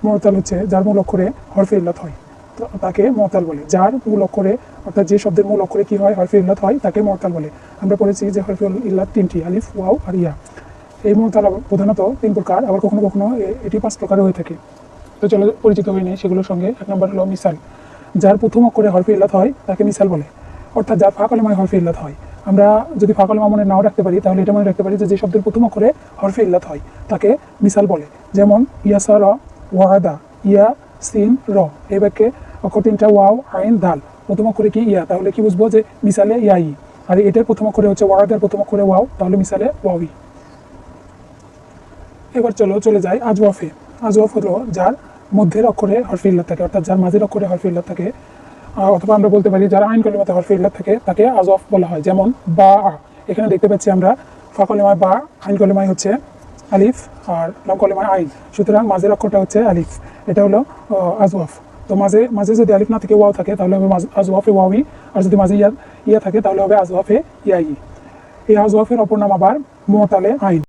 মুআত্তাল হচ্ছে যার মূল অক্ষরে হরফে ইল্লাত হয়, তো তাকে মুআত্তাল বলে। যার মূল অক্ষরে অর্থাৎ যে শব্দের মূল অক্ষরে কি হয় হরফে ইল্লাত হয় তাকে মুআত্তাল বলে। আমরা পড়েছি যে হরফে ইল্লাত তিনটি, আলিফ, ওয়াও আর ইয়া। এই মুআত্তাল প্রধানত তিন প্রকার, আবার কখনো কখনো এটি 5 প্রকার হয়ে থাকে। তো চলো পরিচিত হয়ে নেই সেগুলোর সঙ্গে। এক নম্বর হলো মিসাল। যার প্রথম অক্ষরে হরফে ইল্লাত হয় তাকে মিসাল বলে, অর্থাৎ যার ফা কলেমায় হরফে ইল্লাত হয়। আমরা যদি ফা কলেমা মনে নাও রাখতে পারি তাহলে এটা মনে রাখতে পারি যে শব্দের প্রথম অক্ষরে হরফে ইল্লাত হয় তাকে মিসাল বলে। যেমন ইয়াসারা, ওয়াদা, ইয়া, সিন, র। এই বাক্যে অক্ষর তিনটা ওয়াও, আইন, দাল। প্রথম অক্ষরে কি ইয়া, তাহলে কি বুঝবো যে মিসালে ইয়াই। আর এটার প্রথম অক্ষরে হচ্ছে ওয়াদার প্রথম অক্ষরে ওয়াও, তাহলে মিসালে ওয়াওই। এবার চলে যায় আজওয়াফে। আজওয়াফ হলো যার মধ্যের অক্ষরে হরফে ইল্লাত থাকে, অর্থাৎ যার মাঝের অক্ষরে হরফে ইল্লাত থাকে, অথবা আমরা বলতে পারি যারা আইন কলেমাতে হরফে ইল্লাত থাকে তাকে আজওয়াফ বলা হয়। যেমন বা, এখানে দেখতে পাচ্ছি আমরা ফা কলেমায় বা, আইন কলেমায় হচ্ছে আলিফ, আর লাম কলেমায় আইন। সুতরাং মাঝের অক্ষরটা হচ্ছে আলিফ, এটা হলো আজওয়াফ। তো মাঝে যদি আলিফ না থেকে ওয়াও থাকে তাহলে হবে আজওয়াফে ওয়াওই, আর যদি মাঝে ইয়া থাকে তাহলে হবে আজওয়াফে ইয়াই। এই আজওয়াফের অপর নাম আবার মুআত্তালে আইন।